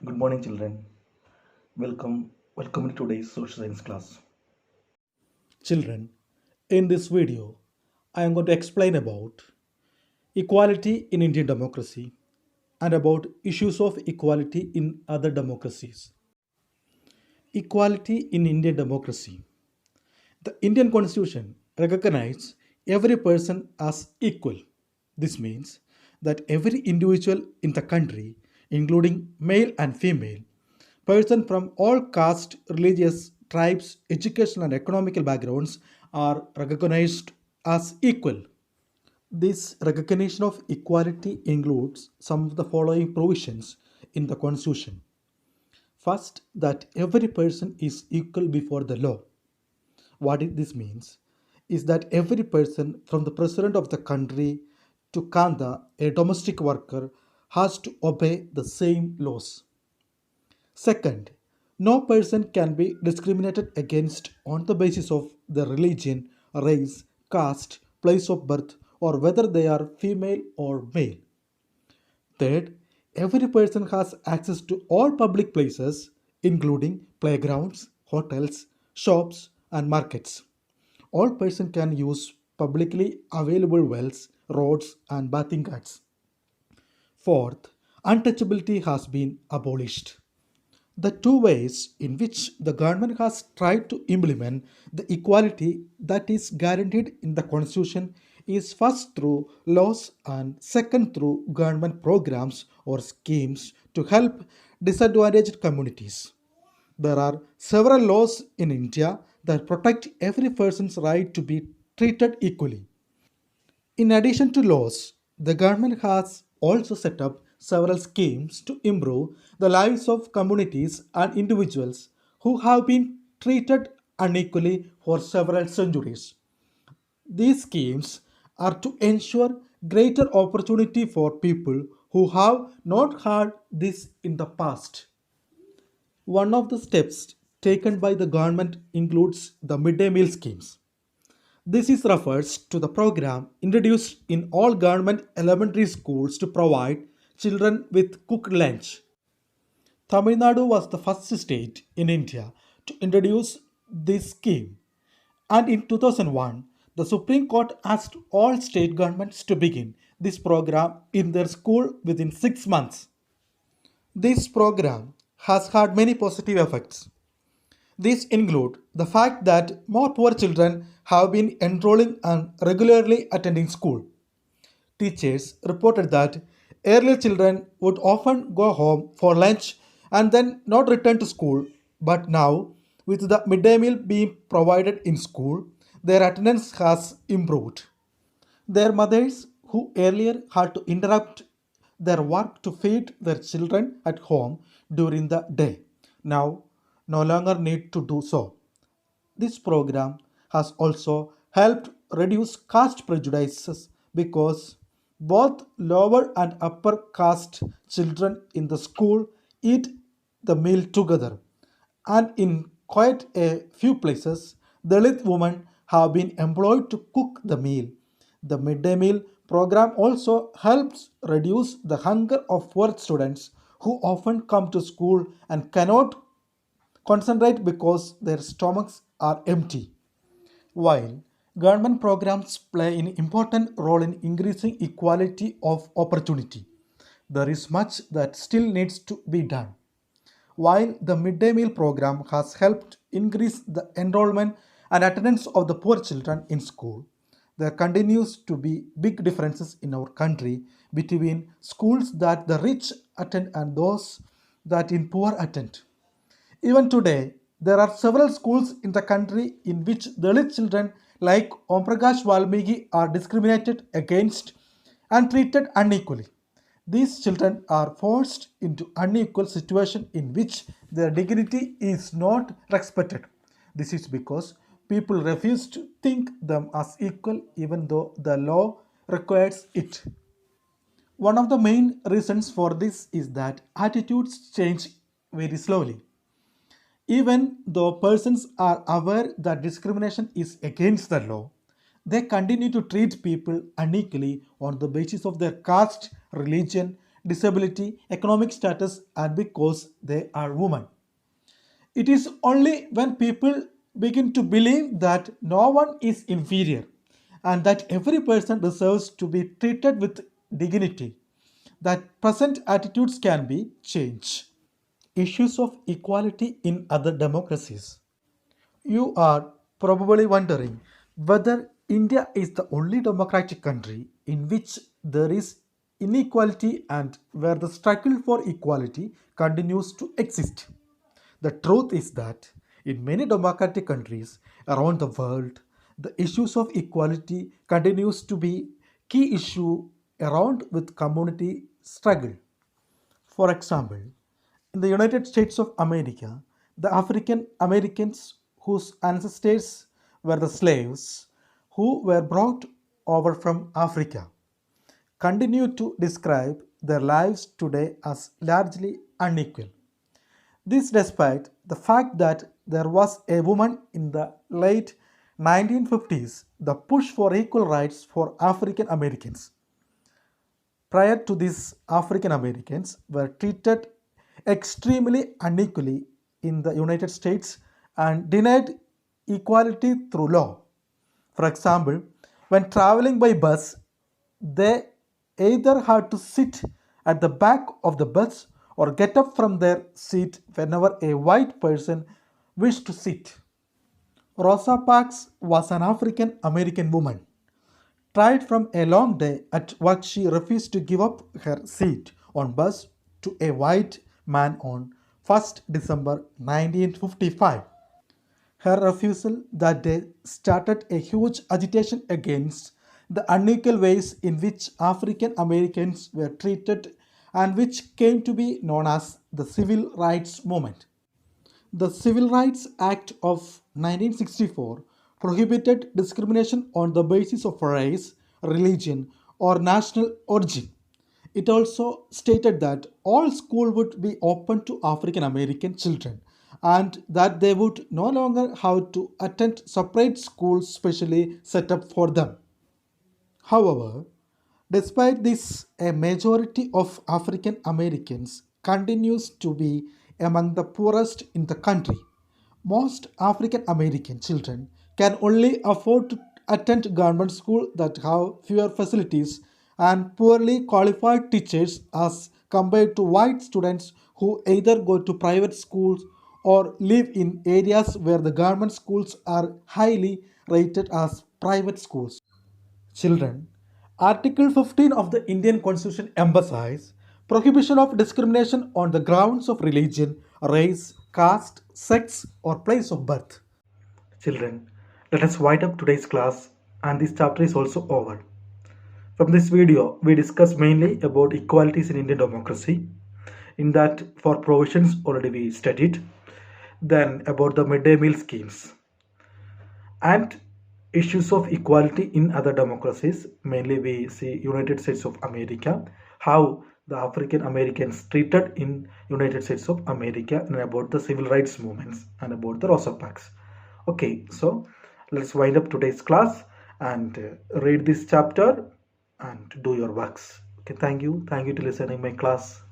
Good morning, children. Welcome to today's social science class. Children, in this video, I am going to explain about equality in Indian democracy and about issues of equality in other democracies. Equality in Indian democracy. The Indian Constitution recognizes every person as equal. This means that every individual in the country, including male and female, person from all caste, religious, tribes, educational and economical backgrounds are recognized as equal. This recognition of equality includes some of the following provisions in the Constitution. First, that every person is equal before the law. This means is that every person from the president of the country to Kanda, a domestic worker, has to obey the same laws. Second, no person can be discriminated against on the basis of their religion, race, caste, place of birth, or whether they are female or male. Third, every person has access to all public places, including playgrounds, hotels, shops, and markets. All person can use publicly available wells, roads, and bathing ghats. Fourth, untouchability has been abolished. The two ways in which the government has tried to implement the equality that is guaranteed in the constitution is first through laws and second through government programs or schemes to help disadvantaged communities. There are several laws in India that protect every person's right to be treated equally. In addition to laws, the government has also set up several schemes to improve the lives of communities and individuals who have been treated unequally for several centuries. These schemes are to ensure greater opportunity for people who have not had this in the past. One of the steps taken by the government includes the midday meal schemes. This is refers to the program introduced in all government elementary schools to provide children with cooked lunch. Tamil Nadu was the first state in India to introduce this scheme, and in 2001, the Supreme Court asked all state governments to begin this program in their school within 6 months. This program has had many positive effects. These include the fact that more poor children have been enrolling and regularly attending school. Teachers reported that earlier children would often go home for lunch and then not return to school, but now, with the midday meal being provided in school, their attendance has improved. Their mothers, who earlier had to interrupt their work to feed their children at home during the day, now no longer need to do so. This program has also helped reduce caste prejudices because both lower and upper caste children in the school eat the meal together. And in quite a few places, Dalit women have been employed to cook the meal. The midday meal program also helps reduce the hunger of poor students who often come to school and cannot concentrate because their stomachs are empty. While government programs play an important role in increasing equality of opportunity, there is much that still needs to be done. While the midday meal program has helped increase the enrollment and attendance of the poor children in school, there continues to be big differences in our country between schools that the rich attend and those that in poor attend. Even today, there are several schools in the country in which Dalit children like Om Prakash Valmiki are discriminated against and treated unequally. These children are forced into unequal situation in which their dignity is not respected. This is because people refuse to think them as equal even though the law requires it. One of the main reasons for this is that attitudes change very slowly. Even though persons are aware that discrimination is against the law, they continue to treat people unequally on the basis of their caste, religion, disability, economic status, and because they are women. It is only when people begin to believe that no one is inferior and that every person deserves to be treated with dignity that present attitudes can be changed. Issues of equality in other democracies. You are probably wondering whether India is the only democratic country in which there is inequality and where the struggle for equality continues to exist. The truth is that in many democratic countries around the world, the issues of equality continues to be key issue around with community struggle. For example, in the United States of America, the African Americans whose ancestors were the slaves who were brought over from Africa continue to describe their lives today as largely unequal. This despite the fact that there was a woman in the late 1950s, the push for equal rights for African Americans. Prior to this, African Americans were treated extremely unequally in the United States and denied equality through law. For example, when traveling by bus, they either had to sit at the back of the bus or get up from their seat whenever a white person wished to sit. Rosa Parks was an African American woman. Tired from a long day at work, she refused to give up her seat on bus to a white man on 1st December 1955. Her refusal that day started a huge agitation against the unequal ways in which African Americans were treated and which came to be known as the Civil Rights Movement. The Civil Rights Act of 1964 prohibited discrimination on the basis of race, religion, or national origin. It also stated that all schools would be open to African American children and that they would no longer have to attend separate schools specially set up for them. However, despite this, a majority of African Americans continues to be among the poorest in the country. Most African American children can only afford to attend government schools that have fewer facilities and poorly qualified teachers as compared to white students who either go to private schools or live in areas where the government schools are highly rated as private schools. Children. Article 15 of the Indian Constitution emphasizes prohibition of discrimination on the grounds of religion, race, caste, sex, or place of birth. Children, let us wind up today's class, and this chapter is also over. From this video, we discuss mainly about equalities in Indian democracy. In that, for provisions already we studied. Then about the midday meal schemes and issues of equality in other democracies. Mainly we see United States of America, how the African Americans treated in United States of America, and about the civil rights movements and about the Rosa Parks. Okay, so let's wind up today's class and read this chapter and do your works. Okay, thank you to listening my class.